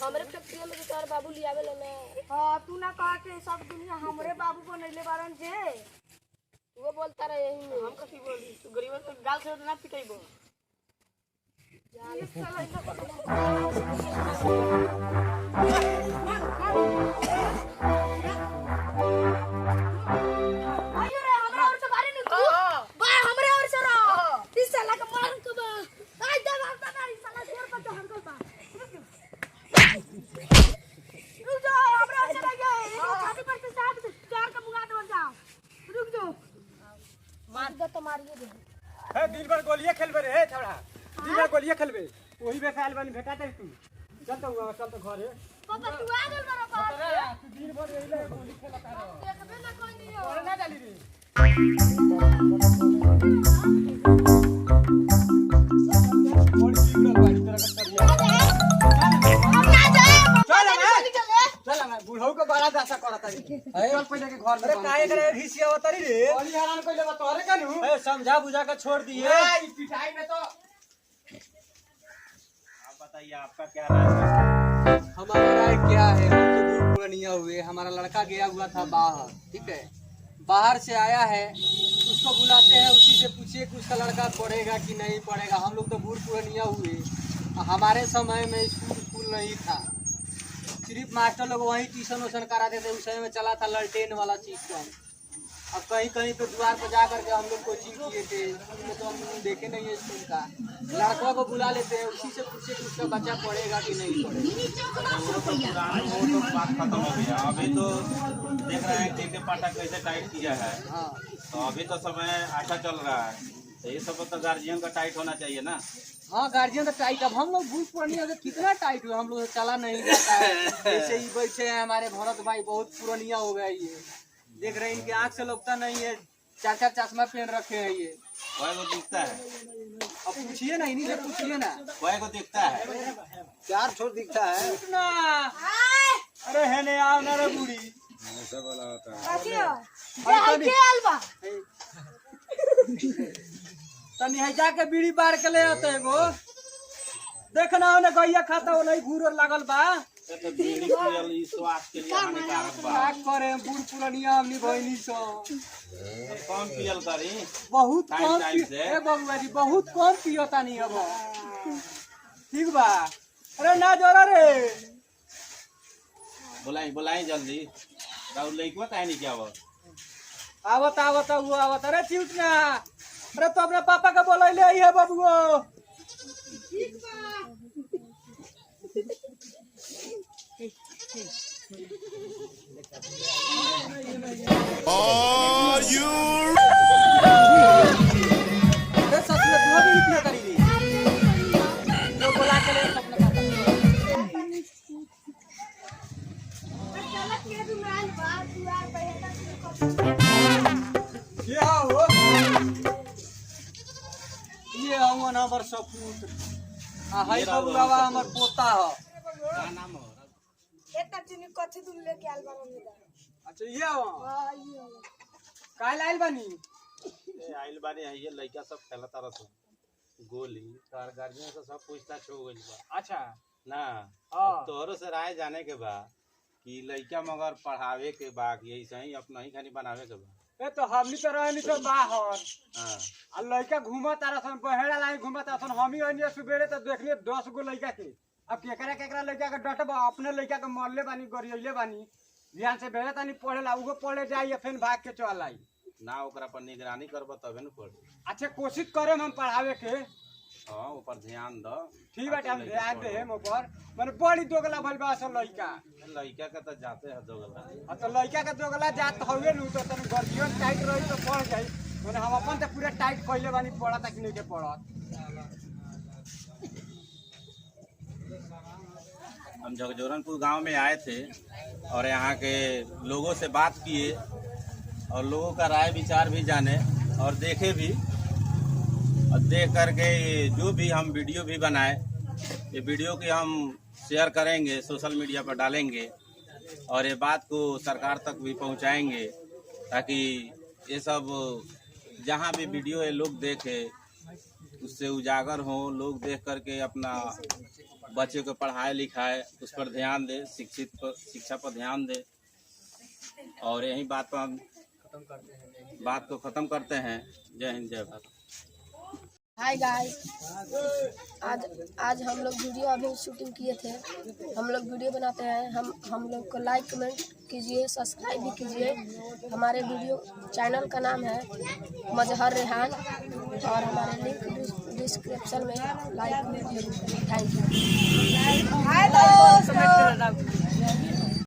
हमरे फैक्ट्री में तो तोर बाबू लियावे ले मैं। हां तू ना कह के सब दुनिया हमरे बाबू को नइले बारन जे वो बोलता रहे यही में। हम कथि बोली तू गरीब तो गाल से ना पिटाइबो ये साला आयो रे हमरा और से बारे नहीं तू बा हमरे और से रो इस साला का मार के बा आज दे बाप ना इस साला जोर पर तो हमको बा रुक जाओ हमरा और से लगे इसको छाती पर से साथ चार का मुंगा दे जाओ रुक जाओ मार दे तो मारिए दे है दिन भर गोलियां खेलबे रे हे छोड़ा दिन भर गोलियां खेलबे वही बेसाल बनी भेटाते तू चल तो घरे पापा तू आ गेल बरो पास तू दिन भर एले गोली खेलता रह देखबे ना कोई नहीं हो और ना डाली रे और सिग्नल बाड़ी तरह का करिया चल ना बुढ़ऊ के बड़ा दासा करता रे चल पहले के घर में अरे काहे करे घिसिया होतरी रे गोली हरान कइले बा तोरे कानू ए समझा बुझा के छोड़ दिए ए पिटाई में तो बताइए आपका क्या राय है? हमारा राय क्या है, हम तो बूढ़ पुरानिया हुए, हमारा लड़का गया हुआ था बाहर, ठीक है, बाहर से आया है, उसको बुलाते हैं, उसी से पूछिए कि उसका लड़का पढ़ेगा कि नहीं पढ़ेगा। हम लोग तो बूढ़ पुरानिया हुए, हमारे समय में स्कूल नहीं था, सिर्फ मास्टर लोग वहीं ट्यूशन वूशन कराते थे। उस समय में चला था ललटेन वाला सिस्टम। अब कहीं कहीं पे द्वार पर जा करके हम लोग कोचिंग किए थे, स्कूल में तो हम लोग देखे नहीं है स्कूल का। लड़कों को बुला लेते हैं, उसी से पूछे कि उसका बच्चा पढ़ेगा कि नहीं पढ़ेगा। वो तो बात खत्म हो गया। अभी तो देख रहे हैं के पाटा कैसे टाइट किया है। हाँ, तो अभी तो समय अच्छा चल रहा है, तो ये सब तो गार्जियन का टाइट होना चाहिए ना। हाँ गार्जियन तो टाइट। अब हम लोग बूढ़ पुरानिया से कितना टाइट हुआ, हम लोग चला नहीं जाता है। जैसे ही बैठे हैं हमारे भरत भाई, बहुत पुरानिया हो गया ये, देख रहे हैं इनके आँख से लगता नहीं है, 4-4 चश्मा पहन रखे हैं ये। कोई को दिखता है? अब पूछिए ना, इन्हीं से पूछिए ना। कोई को दिखता है? 4 छोर दिखता है ना। अरे है ने आओ ना रे बूढ़ी कथि हो ये हाय के आलबा तनी है जाके बीड़ी बार के ले आते एगो। देखना ओने गैया खाता ओ नहीं घूर लागल बा। तो बीड़ी पियल ई स्वास्थ्य के लिए हानिकारक बा। का करे बूढ़ पुरानिया हमनी भइनी सो। कौन पियल करी? बहुत कम टाइम से। ए बबुआ जी बहुत कम पियोता नहीं अब। ठीक बा। अरे ना जोरा रे। बुलाई जल्दी। राहुल लइकवा काहे नहीं क्या आवत? आवत वो आवत। अरे चिउट ना। अरे तो अपने पापा का बोलैले आई है बबुओ। ठीक बा Are you अरे ससुर तू भी पिया करी रे। तो बोला के ले अपने पापा को। चला के तू आल बा तू आ पहले क्या हो? ये हमन हमर सपूत। आ हाय बबुआ हमर पोता हो। का नाम हो? एता चिनी कथि तू लेके आल बा मम्मी दा अच्छा ये हो। हां ये हो काल आइल बानी। ए आइल बानी है, ये लइका सब खेलता रह गोली। तार गार्जियन से सब पूछताछ हो गइल बा अच्छा ना। हाँ। अब तोहरो से राय जाने के बा कि लइका मगर पढ़ावे के बा कि ऐसे ही अपना ही खानी बनावे के बा। ए तो हमनी तो रहनी तो बाहर। हां आ लइका घुमा तारा सन बहेड़ा लाई घुमा तारा सन। हम ही अनिए सुबेरे तो देखलिए 10 गो लइका के। अब केकरा लइका के डटबा, अपने लइका के मरले बानी, गरियले बानी। ध्यान से बेरे तानी पढ़ेला, उगो पढ़े जाई फिर भाग के चल आई ना। ओकरा पर निगरानी करब तबे न पढ़ी। अच्छा कोशिश करे हम पढ़ावे के। हां ऊपर ध्यान दो। ठीक बाटे हम ध्यान दे हम ऊपर। माने बड़ी दोगला भइल बा असल लइका। लइका के तो जाते है दोगला। आ तो लइका के दोगला जात हवे नु तो तनी गर्जियन टाइट रही तो पढ़ जाई। माने हम अपन त पूरा टाइट कइले बानी, पढ़ा तक नहीं के पढ़त। हम जगजोरनपुर गांव में आए थे और यहाँ के लोगों से बात किए और लोगों का राय विचार भी जाने और देखे भी, और देख करके जो भी हम वीडियो भी बनाए, ये वीडियो की हम शेयर करेंगे, सोशल मीडिया पर डालेंगे और ये बात को सरकार तक भी पहुंचाएंगे, ताकि ये सब जहां भी वीडियो ये लोग देखे उससे उजागर हो, लोग देख करके अपना बच्चे को पढ़ाए लिखाए, उस पर ध्यान दे, शिक्षा पर ध्यान दे। और यही बात पर हम बात को ख़त्म करते हैं। जय हिंद, जय भारत। हाय गाइस, आज हम लोग वीडियो अभी शूटिंग किए थे। हम लोग वीडियो बनाते हैं। हम लोग को लाइक कमेंट कीजिए, सब्सक्राइब भी कीजिए। हमारे वीडियो चैनल का नाम है मजहर रेहान और हमारे लिंक डिस्क्रिप्शन में लाइक कीजिए। Thank you. हाय दोस्तों।